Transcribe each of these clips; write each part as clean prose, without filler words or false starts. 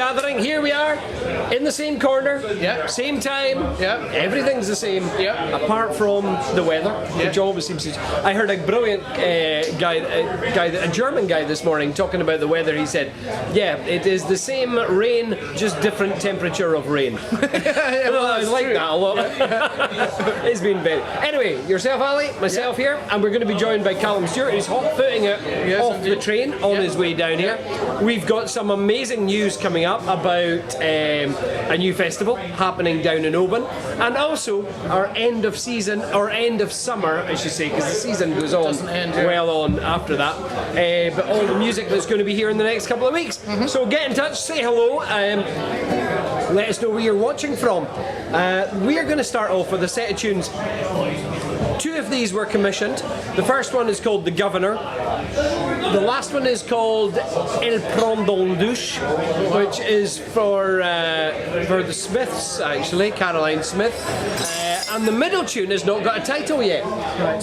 gathering. Here we are, in the same corner, same time, everything's the same, apart from the weather, which always seems to... I heard a brilliant a German guy this morning talking about the weather. He said, yeah, it is the same rain, just different temperature of rain. I like that a lot. It's been very... Anyway, yourself, Ali, myself here, and we're going to be joined by Callum Stewart, who's hot-footing it off the train on his way down here. We've got some amazing news coming up about a new festival happening down in Oban, and also our end of season, or end of summer, I should say, because the season goes on well on after that. But all the music that's going to be here in the next couple of weeks. So get in touch, say hello, let us know where you're watching from. We are going to start off with a set of tunes. Two of these were commissioned. The first one is called The Governor. The last one is called El Prendon Douche, which is for the Smiths, actually, Caroline Smith. And the middle tune has not got a title yet.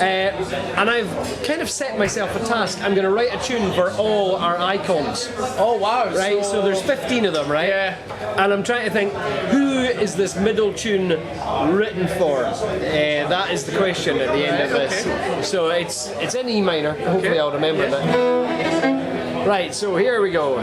And I've kind of set myself a task. I'm going to write a tune for all our icons. Oh wow! Right, so there's 15 of them, right? Yeah. And I'm trying to think, who is this middle tune written for? That is the question at the end of this. Okay. So it's in E minor. Hopefully I'll remember that. Right, so here we go.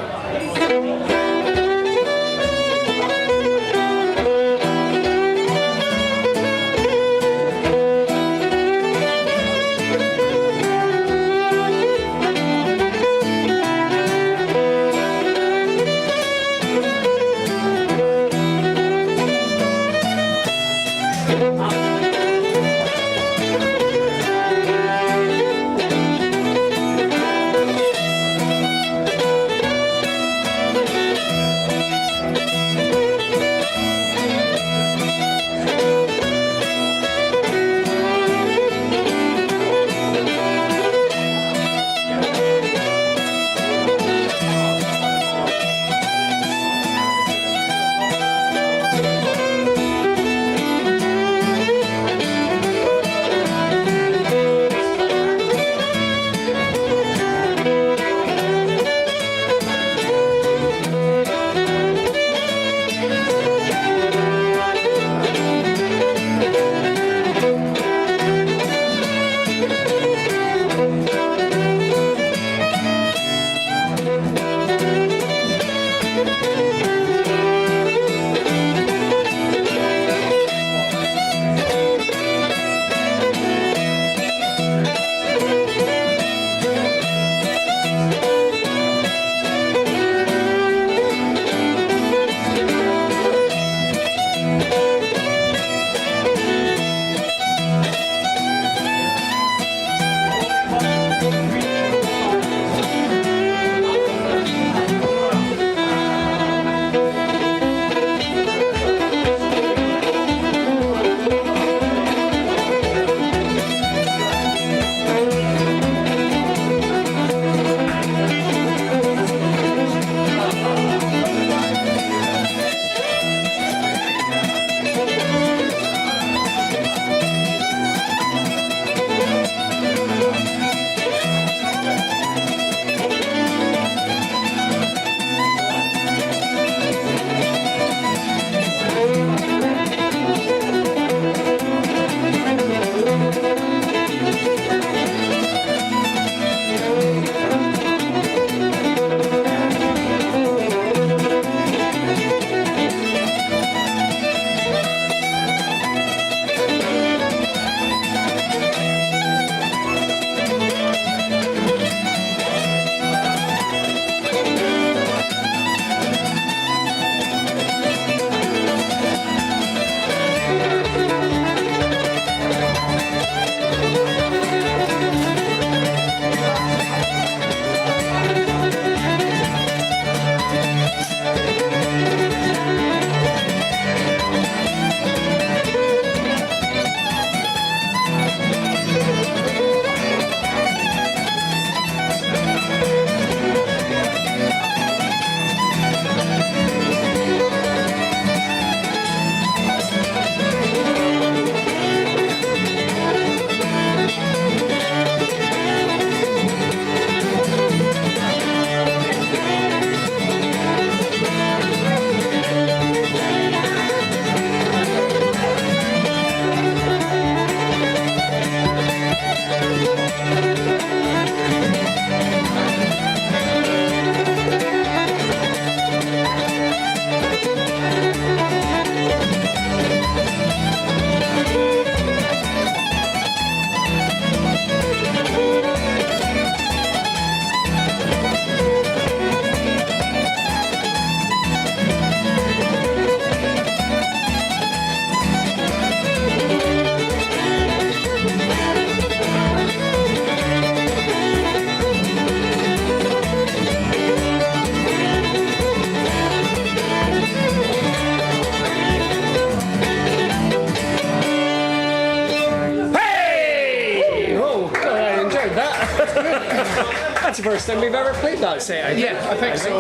first time we've ever played that set. I think so.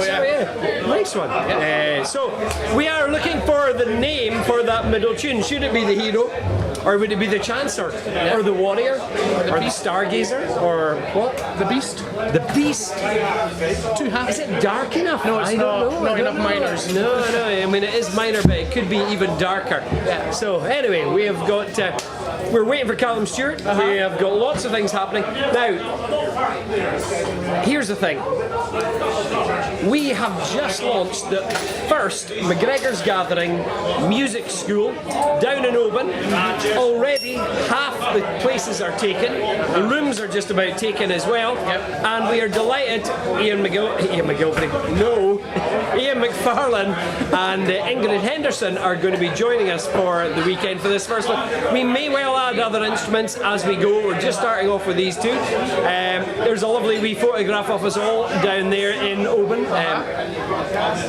Nice one. So we are looking for the name for that middle tune. Should it be the Hero? Or would it be the Chancellor? Or the Warrior? Or the Stargazer? Or what? The Beast. The Beast? Two halves. Is it dark enough? No, it's I don't not. know. Not I don't enough know. minors. No. I mean, it is minor, but it could be even darker. Yeah. So anyway, we have got. We're waiting for Callum Stewart. We have got lots of things happening now. Here's the thing. We have just launched the first McGregor's Gathering music school down in Oban. Already half the places are taken. The rooms are just about taken as well. And we are delighted Ian McFarlane and Ingrid Henderson are going to be joining us for the weekend for this first one. We may well add other instruments as we go. We're just starting off with these two. There's a lovely wee photograph of us all down there in Oban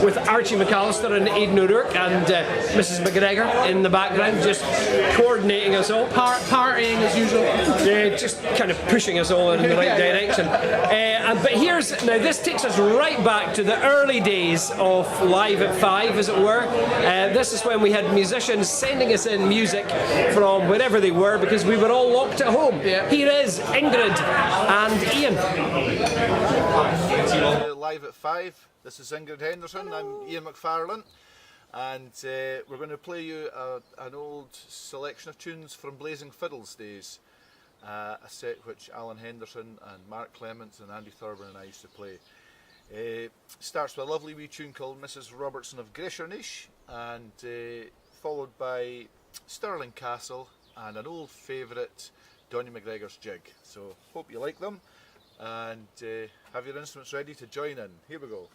with Archie McAllister and Aidan O'Rourke and Mrs McGregor in the background, just coordinating us all. Partying as usual. Just kind of pushing us all in the right direction. But now this takes us right back to the early days of Live at 5, as it were. This is when we had musicians sending us in music from wherever they were because we were all locked at home. Here is Ingrid and Ian. Live at 5. This is Ingrid Henderson. I'm Ian McFarlane, and we're going to play you an old selection of tunes from Blazing Fiddles days. A set which Alan Henderson and Mark Clements and Andy Thurber and I used to play. Starts with a lovely wee tune called Mrs Robertson of Greshernish, and followed by Stirling Castle and an old favourite, Donny McGregor's Jig. So hope you like them, and have your instruments ready to join in. Here we go.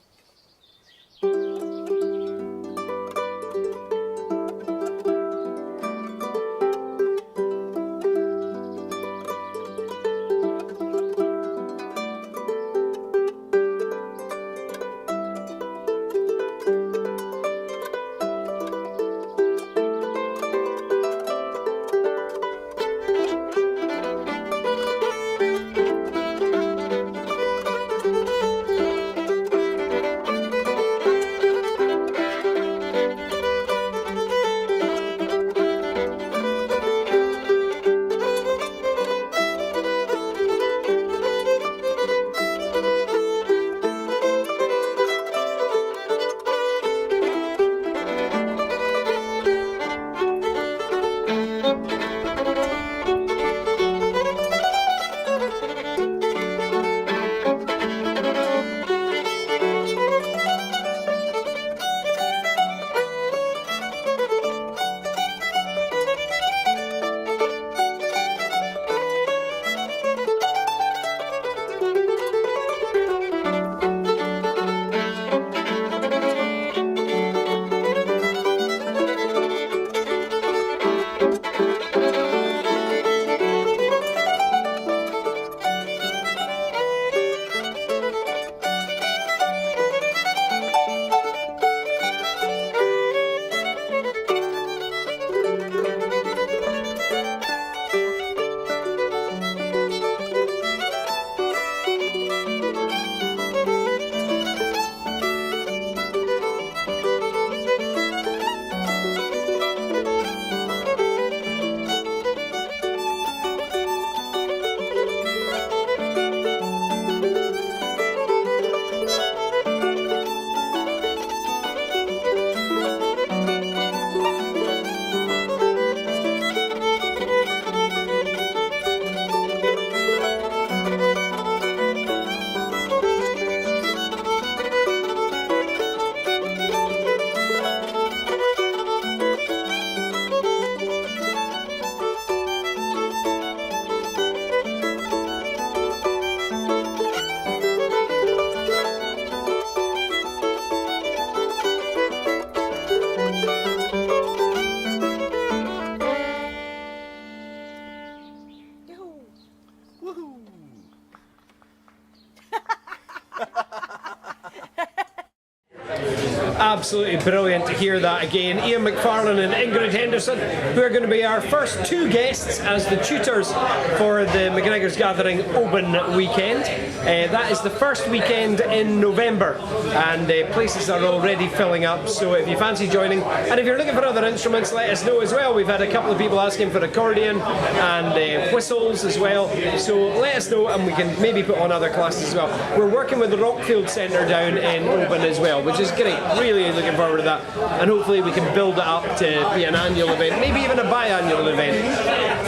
absolutely brilliant to hear that again. Ian McFarlane and Ingrid Henderson, who are going to be our first two guests as the tutors for the McGregor's Gathering Open weekend. That is the first weekend in November, and places are already filling up, so if you fancy joining, and if you're looking for other instruments, let us know as well. We've had a couple of people asking for accordion and whistles as well, so let us know and we can maybe put on other classes as well. We're working with the Rockfield Centre down in Oban as well, which is great. Really looking forward to that, and hopefully we can build it up to be an annual event, maybe even a biannual event.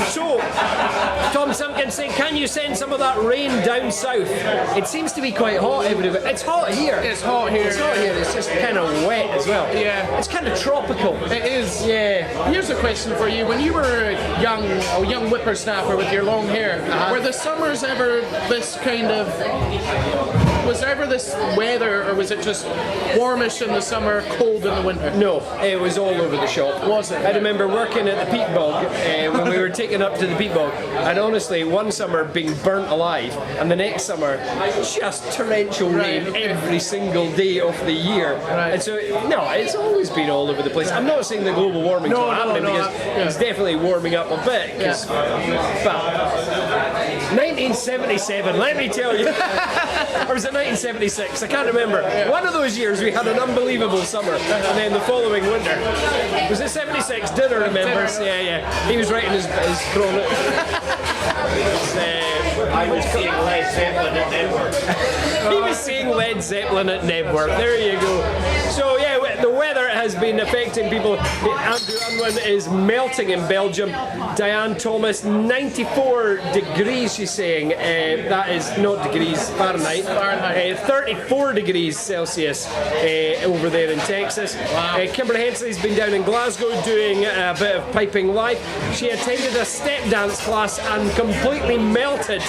So, Tom Simpkins saying, can you send some of that rain down south? It seems to be quite hot everywhere. It's hot here. It's hot here. It's hot here. It's just kind of wet as well. Yeah. It's kind of tropical. It is. Yeah. Here's a question for you. When you were a young whippersnapper with your long hair, were the summers ever this kind of... Was there ever this weather, or was it just warmish in the summer, cold in the winter? No, it was all over the shop. Was it? I remember working at the peat bog when we were taken up to the peat bog, and honestly, one summer being burnt alive, and the next summer just torrential rain every single day of the year. Right. And so, no, it's always been all over the place. I'm not saying the global warming's not happening because it's definitely warming up a bit. But 1977, let me tell you. Or was it 1976? I can't remember. One of those years we had an unbelievable summer, and then the following winter. Was it 76? Dinner remembers. Yeah. He was writing his chronic. I was seeing Led Zeppelin at Network. He was seeing Led Zeppelin at Network. There you go. So yeah, the weather has been affecting people. Andrew Unwin is melting in Belgium. Diane Thomas, 94 degrees, she's saying. That is not degrees Fahrenheit. 34 degrees Celsius over there in Texas. Wow. Kimberly Hensley's been down in Glasgow doing a bit of piping live. She attended a step dance class and completely melted.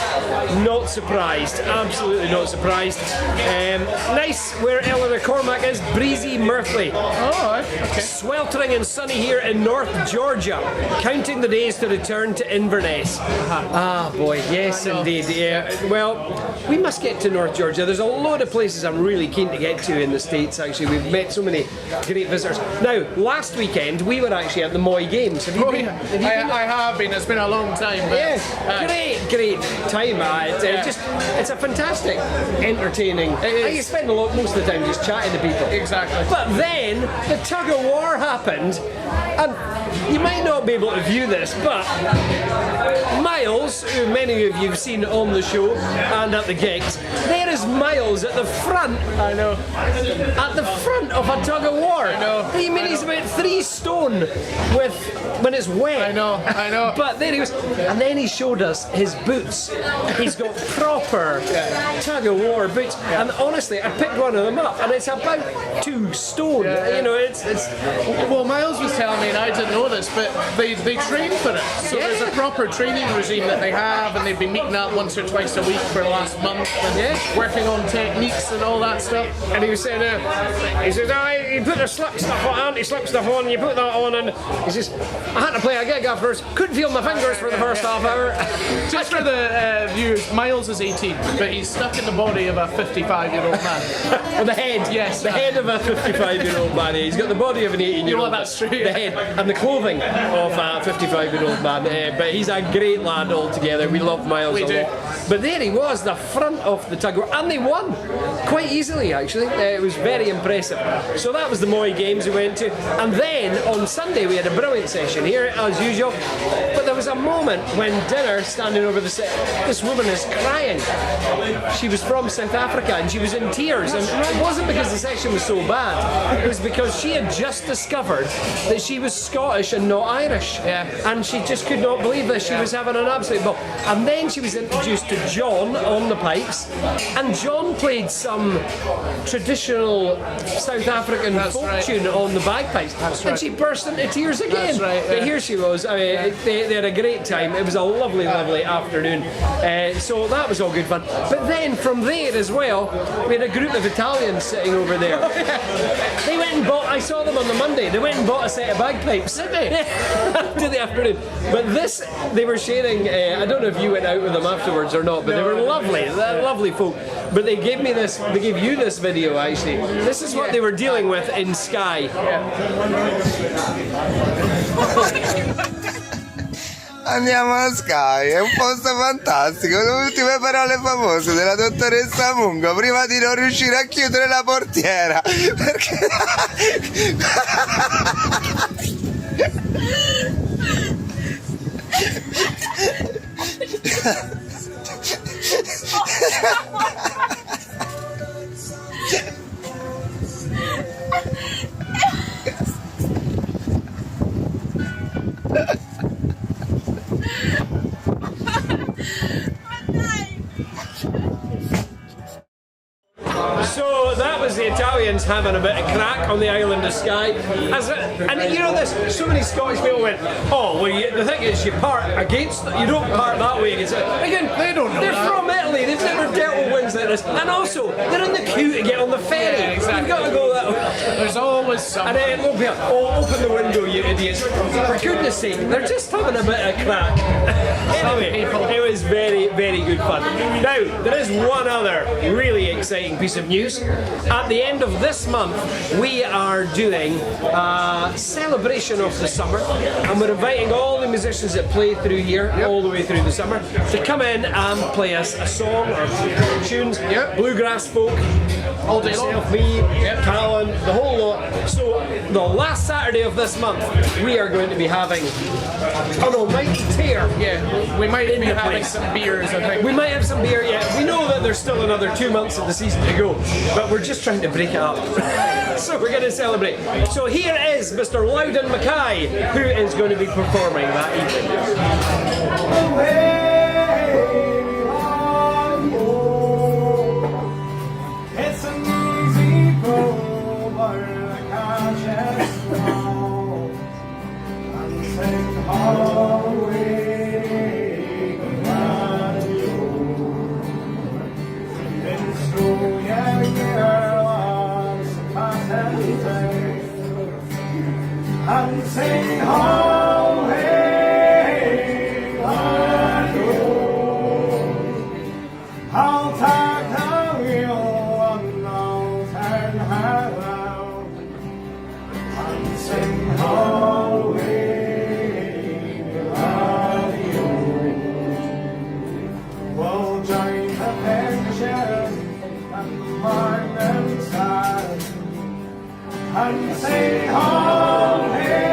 Not surprised. Absolutely not surprised. Nice where Eleanor Cormack is. Breezy Murphley. Oh, okay. Sweltering and sunny here in North Georgia. Counting the days to return to Inverness. Ah, boy, yes indeed. Yeah. Well, we must get to North Georgia. There's a load of places I'm really keen to get to in the States, actually. We've met so many great visitors. Now, last weekend, we were actually at the Moy Games. Have you been? Have you been? I have been. It's been a long time. But, Yes, great time. It's a fantastic, entertaining. You spend most of the time just chatting to people. Exactly. But then the tug of war happened, and you might not be able to view this, but Miles, who many of you have seen on the show and at the gigs, there is Miles at the front. I know. At the front of a tug of war. I know. You mean he's about 3 stone when it's wet. I know. But there he was, and then he showed us his boots. He's got proper tug of war boots, and honestly, I picked one of them up, and it's about 2 stone. You know, it's. Well, Miles was telling me, and I didn't know this, but they train for it. So there's a proper training regime that they have, and they've been meeting up once or twice a week for the last month, and working on techniques and all that stuff. And he was saying, you put the slip stuff on, anti-slip stuff on, you put that on, and he says, I had to play a gig afterwards, couldn't feel my fingers for the first half hour. Just for the viewers, Miles is 18, but he's stuck in the body of a 55-year-old man. Well, the head, yes, the head of a 55-year-old man. He's got the body of an 18-year-old. That's true. The head and the clothing of a 55-year-old man. But he's a great lad altogether. We love Miles a lot. But there he was, the front of the tug of war, and they won quite easily. Actually, it was very impressive. So that was the Moy Games we went to, and then on Sunday we had a brilliant session here as usual. But there was a moment when dinner, standing over the set, this woman is crying. She was from South Africa and she was in tears, and it wasn't because the session was so bad. It was because she had just discovered that she was Scottish and not Irish, and she just could not believe this. She was having an absolute ball. And then she was introduced to John on the pipes, and John played some traditional South African folk tune on the bagpipes, and she burst into tears again. But here she was. I mean, they had a great time. It was a lovely afternoon. So that was all good fun. But then from there as well, we had a group of Italians sitting over there. They went and bought saw them on the Monday. They went and bought a set of bagpipes. Did they? After the afternoon. But this, they were sharing, I don't know if you went out with them afterwards or not, but they were lovely. They're lovely folk. But they gave me this, they gave you this video actually. This is what they were dealing with in Skye. Andiamo a Skye, è un posto fantastico, le ultime parole famose della dottoressa Mungo prima di non riuscire a chiudere la portiera. Perché... So that was the Italians having a bit of crack on the island of Skye. And you know this, so many Scottish people went, oh, well, the thing is, you part against, you don't part that way against it. Again, They don't know they're that. from Italy, they've never dealt with winds like this. And also, they're in the queue to get on the ferry. Yeah, exactly. You've got to go that way. There's always some. And then they'll be like, oh, open the window, you idiots. For goodness sake, they're just having a bit of crack. Anyway, it was very, very good fun. Now, there is one other really exciting piece of news. At the end of this month, we are doing a celebration of the summer, and we're inviting all the musicians that play through here, all the way through the summer, to come in and play us a song or tunes, bluegrass folk, All day long. myself, me, Callan, the whole lot. So the last Saturday of this month, we are going to be having an almighty tear. Yeah, we might be having place. some beers, I think. We might have some beer yet. We know that there's still another 2 months of the season to go, but we're just trying to break it up. So we're going to celebrate. So here is Mr. Loudon Mackay, who is going to be performing that evening. It's an easy road, but I can't just know. And sing hallway, in slow, girl, and sing hallway, I'll take the wheel and I'll turn her round and sing hallway, radio. We'll join the picture and the morning star and sing hallway.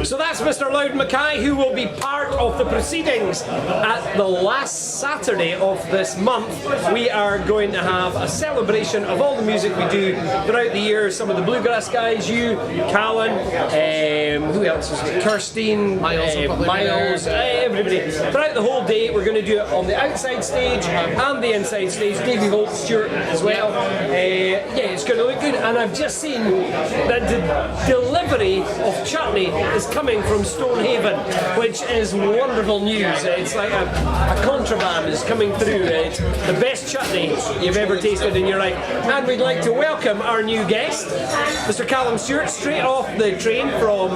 So that's Mr. Loud Mackay, who will be part of the proceedings at the last Saturday of this month. We are going to have a celebration of all the music we do throughout the year. Some of the bluegrass guys, you, Callan, who else is it? Kirstine, Miles will probably be Miles, everybody. Throughout the whole day, we're going to do it on the outside stage and the inside stage. Davey Holt Stewart as well. Yeah, it's going to look good. And I've just seen that the delivery of chutney is coming from Stonehaven, which is wonderful news. It's like a contraband is coming through. It's the best chutney you've ever tasted in your life. And we'd like to welcome our new guest, Mr. Callum Stewart, straight off the train from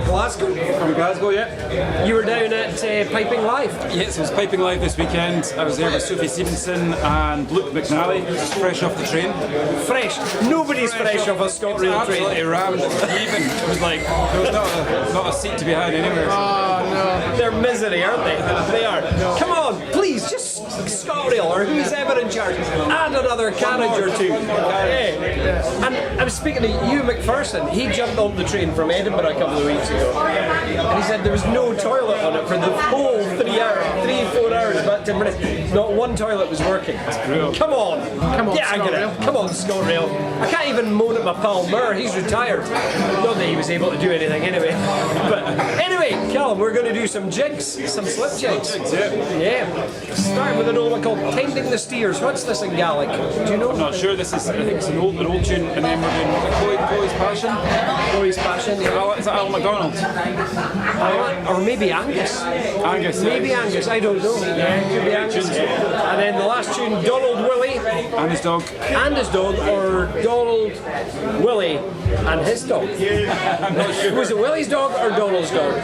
Glasgow. From Glasgow, yeah. You were down at Piping Live. Yes, it was Piping Live this weekend. I was there with Sophie Stevenson and Luke McNally, just fresh off the train. Fresh. Nobody's fresh off a ScotRail train. Absolutely rammed. Even it was like there was not a seat to be had anywhere. They're misery, aren't they? They are. Come on, please, just ScotRail or who's ever in charge. Add another carriage or two. Yeah. And I was speaking to Hugh McPherson. He jumped on the train from Edinburgh a couple of weeks ago. And he said there was no toilet on it for the whole 4 hours, about 10 minutes. Not one toilet was working. Come on. Yeah, I get it. Come on, ScotRail. I can't even moan at my pal Murr. He's retired. Not that he was able to do anything anyway. But anyway, Callum, we're going to do some jigs, some slip jigs. Yeah. Start with an old one called Tending the Steers. What's this in Gaelic? Do you know? I'm not sure. This is, I think it's an old tune, and then we're doing Chloe's Passion. Chloe's Passion. Yeah. Is that Al McDonald? Or maybe Angus. Angus. Maybe Angus, I don't know. Yeah, it could be Angus. And then the last tune, Donald Willie And his dog. and his dog, or Donald Willie and his dog. I'm not sure. Was it Willie's dog or Donald's dog?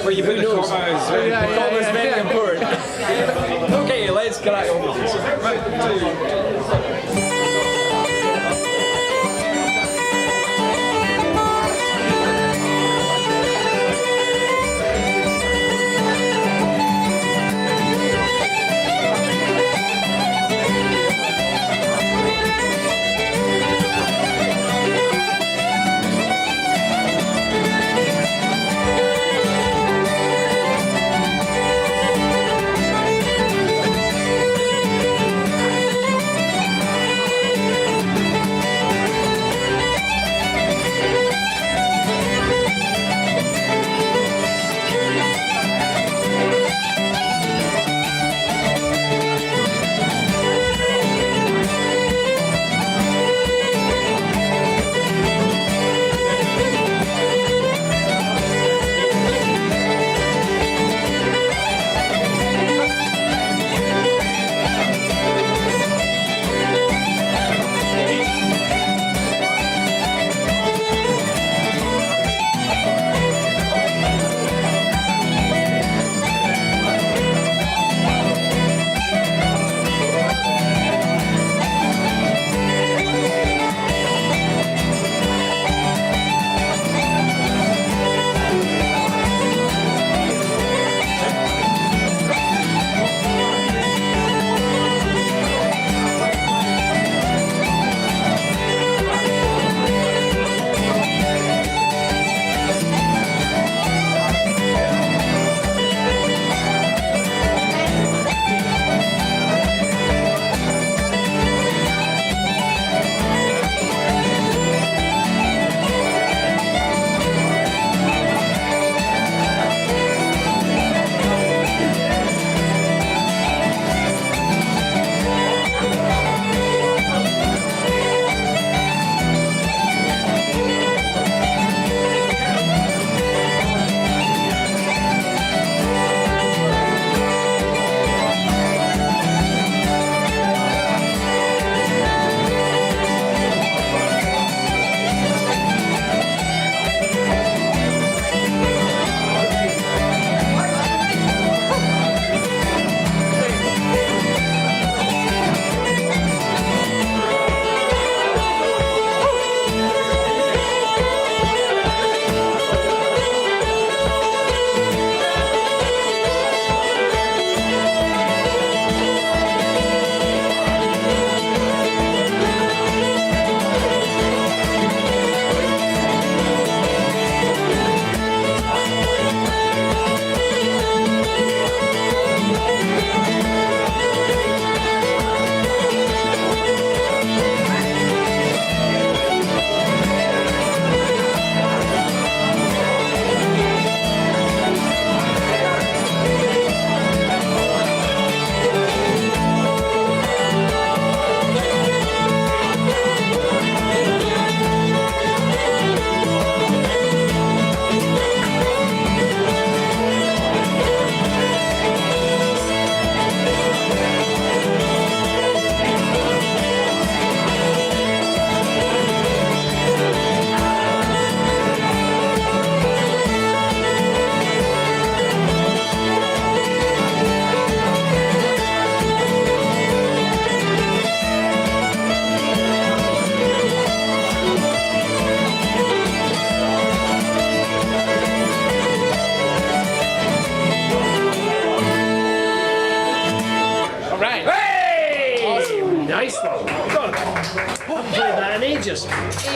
Where you put the knows? comma is very The comma's very important. Okay, let's crack on with this.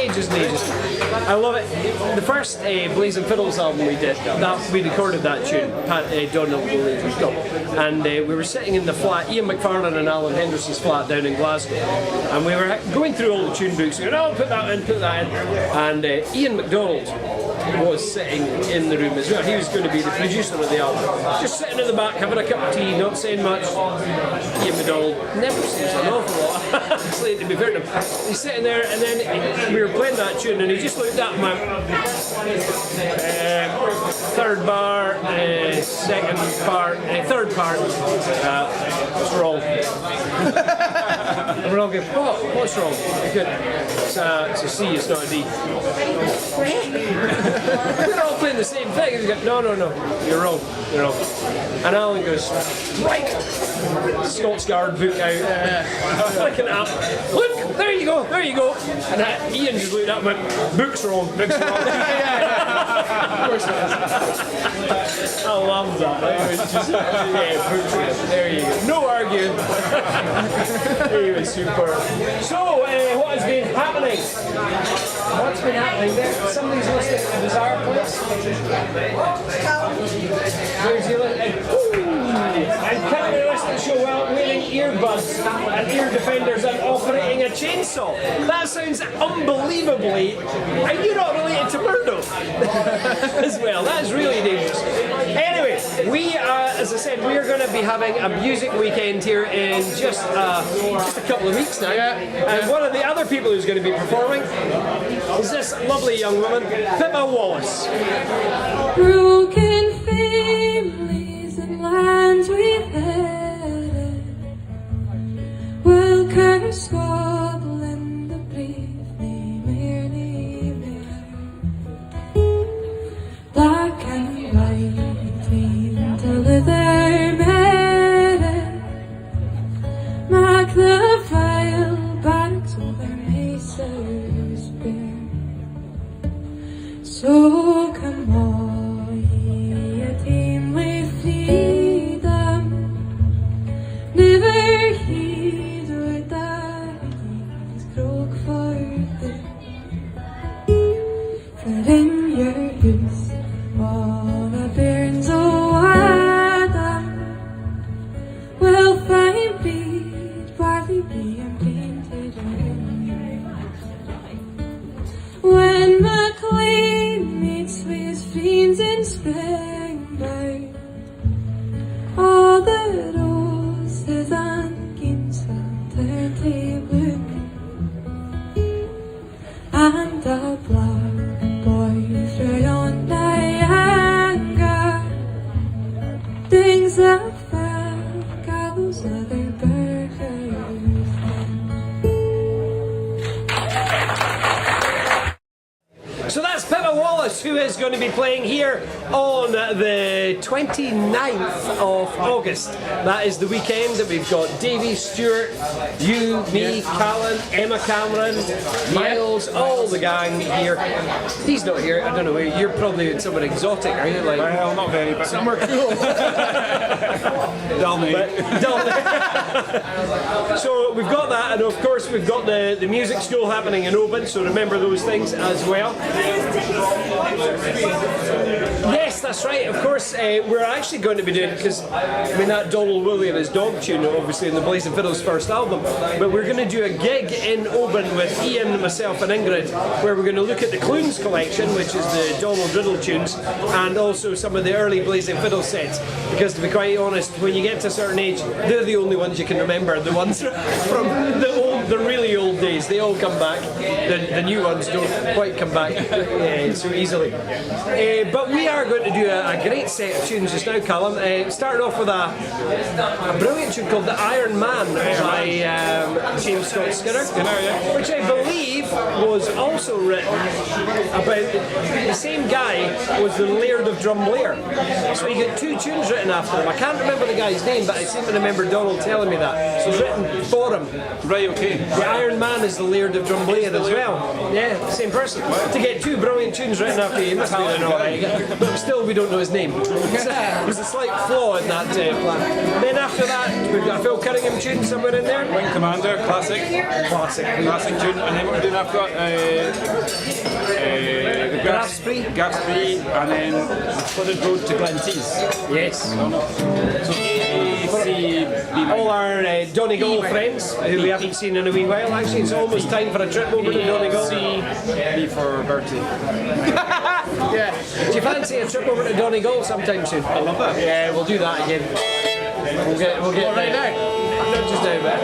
ages and ages. I love it. The first Blazing Fiddles album we did, we recorded that tune, Donald Williams, and we were sitting in the flat, Ian McFarlane and Alan Henderson's flat down in Glasgow, and we were going through all the tune books, going, oh, put that in, and Ian MacDonald was sitting in the room as well. He was going to be the producer of the album. Just sitting in the back, having a cup of tea, not saying much. Ian MacDonald never says an awful lot, actually, to be fair to him. He's sitting there, and then we were playing that tune, and he just looked at me. Third bar, second part, third part. What's wrong? And we're all going, what's wrong? Good. It's a C, it's not a D. We're all playing the same thing. And he goes, no, you're wrong. And Alan goes, right. Scots Guard book out, flicking it up. Look, there you go. And Ian just looked up and went, book's wrong. Of course it is. I love that. It was just, book's wrong. There you go. No arguing. He was super. So, what has been happening? What's been happening there? Somebody's listening to Bizarre Place. New Zealand. And coming to the rest of the show while wearing earbuds and ear defenders and operating a chainsaw. That sounds unbelievably. And you're not related to Murdo as well. That's really dangerous. Anyway, we, as I said, we are going to be having a music weekend here in just a couple of weeks now. And one of the other people who's going to be performing is this lovely young woman, Pippa Wallace. Broken families and lands we've had will curse squabble and the brief they merely bear. Black and white till their merit mark the vile barracks over Mesa's bare. So come on, ye a team with freedom, never heed or die, stroke for good. For in your youth, all the burns of Adam will find bead, barley being painted on. When McLean meets with his friends in Springburn, all the roses and ginseng turn to blue, and the black boys on Niagara things that fell gallows of their burgers. So that's Pippa Wallace, who is going to be playing here on the 29th of August. That is the weekend that we've got Davey, Stewart, you, me, Callan, Emma Cameron, Miles, all the gang here. He's not here, I don't know, you're probably somewhere exotic, are you? Like, Well, not very, but somewhere cool. dull me. So we've got that, and of course we've got the music school happening in Oban, so remember those things as well. Yes, that's right. Of course, we're actually going to be doing, because I mean that Donald Williams dog tune, obviously in the Blazing Fiddles first album, but we're going to do a gig in Oban with Ian, myself, and Ingrid, where we're going to look at the Clunes collection, which is the Donald Riddle tunes, and also some of the early Blazing Fiddle sets. Because to be quite honest, when you get to a certain age, they're the only ones you can remember. The ones from the really old days, they all come back. The new ones don't quite come back so easily. But we are going to do a great set of tunes just now, Callum. Starting off with a brilliant tune called The Iron Man by James Scott Skinner, which I believe was also written about the same guy was the Laird of Drumlair. So he got 2 tunes written after him. I can't remember the guy's name, but I seem to remember Donald telling me that. So it was written for him. Right, okay. The Iron Man is the Laird of Drumlair as well. Yeah, same person. To get 2 brilliant tunes written after you, must be an alright guy. But still, we don't know his name. There's a slight flaw in that plan. Then after that, we've got a Phil Cunningham tune somewhere in there. Wing Commander, classic tune, and then what we're doing after that, the Gaspre, and then the Flooded Road to Glentees. Yes. So A, C, B. All our Donegal friends who we haven't seen in a wee while. Actually, it's almost time for a trip over to Donegal. B for Bertie. Yeah. Do you fancy a trip over to Donegal sometime soon? I love that. Yeah, we'll do that again. We'll get right now. Not just now, but.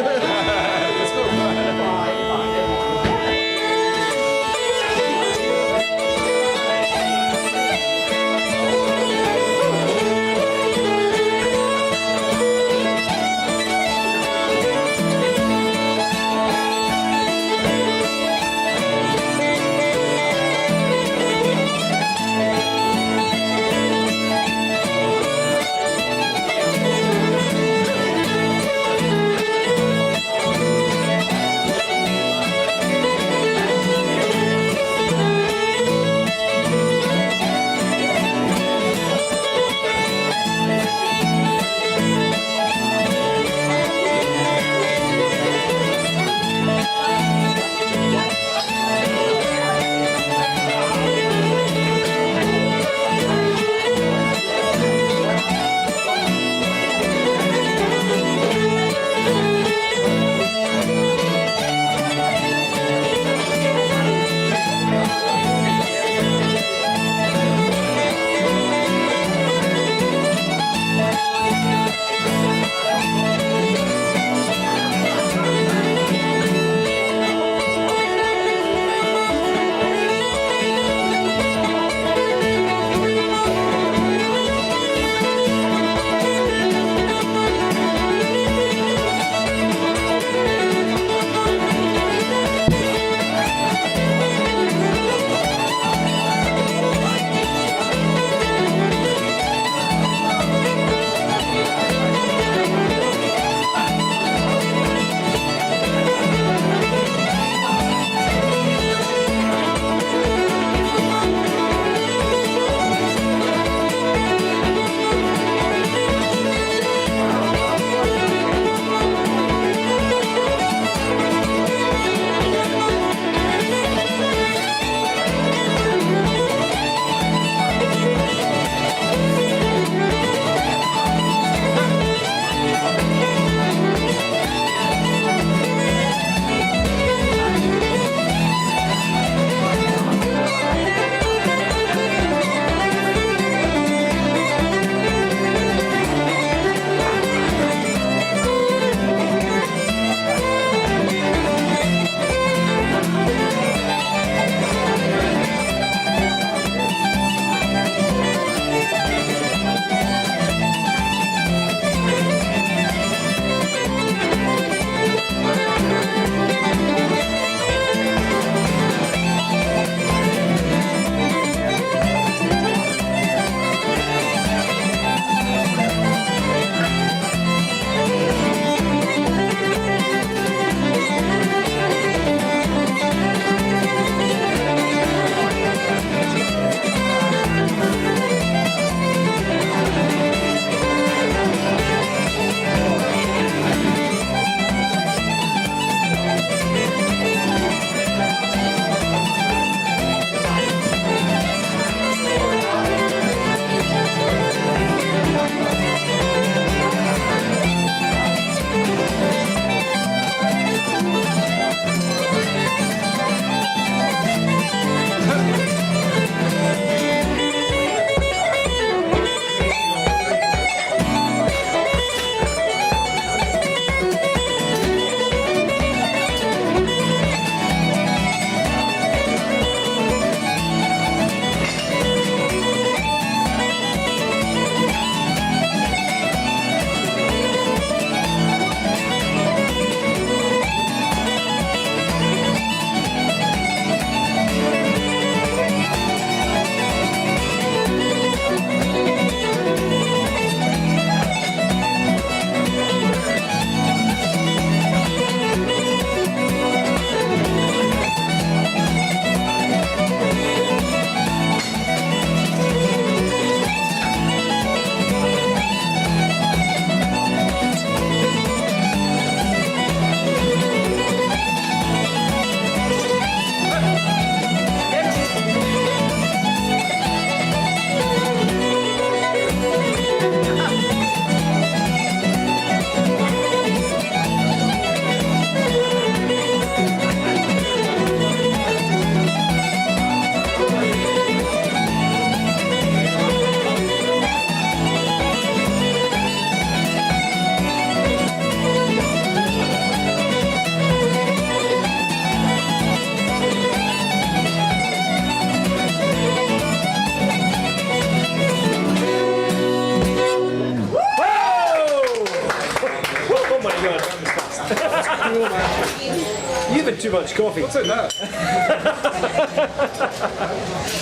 had too much coffee. What's in that?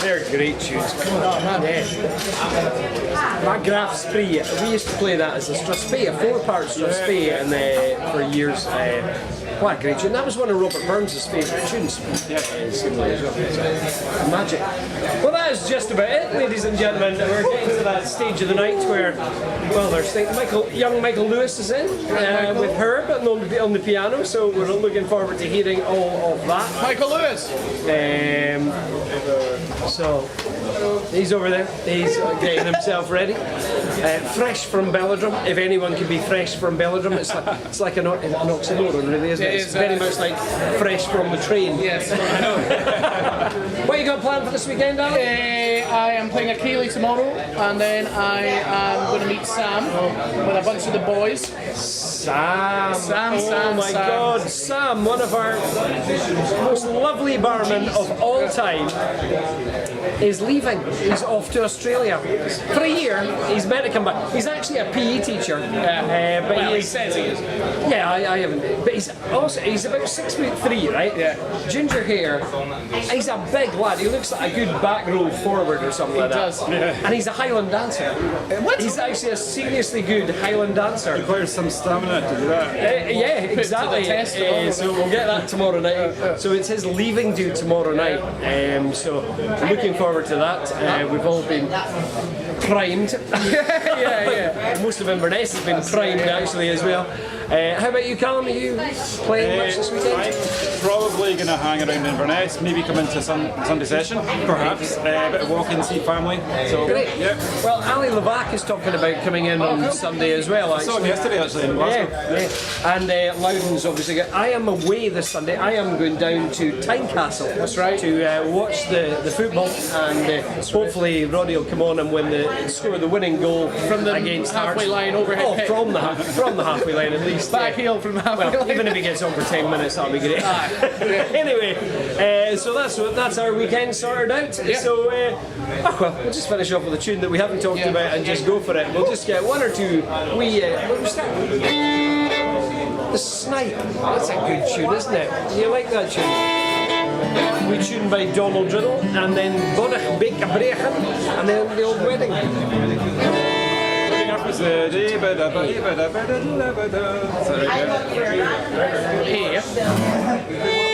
They're great tunes. Oh man. That Graf Spree, we used to play that as a Strathspey, a 4-part Strathspey, and for years. What a great tune. That was one of Robert Burns' favourite tunes. Magic. Well, that is just about it, ladies and gentlemen. We're getting to that stage of the night where, well, there's young Michael Lewis is in with Herb on the piano, so we're looking forward to hearing all of that. Michael Lewis. So he's over there. He's getting himself ready. Fresh from Belladrum. If anyone can be fresh from Belladrum, it's like an oxymoron, really, isn't it? It It's is, very much like fresh from the train. Yes, I know. What you got planned for this weekend, Ali? I am playing a Keeley tomorrow, and then I am going to meet Sam with a bunch of the boys. Sam. Sam, Oh my Sam. God, Sam, one of our most lovely barmen of all time, is leaving. He's off to Australia for a year. He's meant to come back. He's actually a PE teacher. But Well, he says he is. Yeah, I haven't. But he's about 6'3", right? Yeah. Ginger hair. He's a big lad. He looks like a good back row forward or something like that. does. And he's a Highland dancer. What? He's actually a seriously good Highland dancer. Requires some stamina to do that. Yeah, exactly. to the test of all of So we'll get that tomorrow night. So it's his leaving due tomorrow night. So looking forward to that. We've all been primed. Yeah. Most of Inverness has been primed actually as well. How about you, Callum? Are you playing much this weekend? I'm probably going to hang around Inverness, maybe come into Sunday session, perhaps. A bit of walking, see family. So, Great. yeah. Well, Ali Levac is talking about coming in on Sunday as well. I saw him Actually. yesterday actually in Glasgow. Yeah. And Loudon's obviously. I am away this Sunday. I am going down to Tynecastle. That's right. To watch the football, and hopefully Roddy will come on and score the winning goal From the against halfway Hearts. line overhead Oh, kick. from the halfway line at least. Back heel from halfway Well, line. even if he gets on for 10 minutes, that'll be great. Anyway, so that's our weekend sorted out. Yeah. So, we'll just finish off with a tune that we haven't talked about and just go for it. We'll just get one or two. We'll start with The Snipe. That's a good tune, isn't it? You like that tune? We tune by Donald Riddle, and then Bodach Beka Brechen, and then The Old Wedding. Looking up was the Here.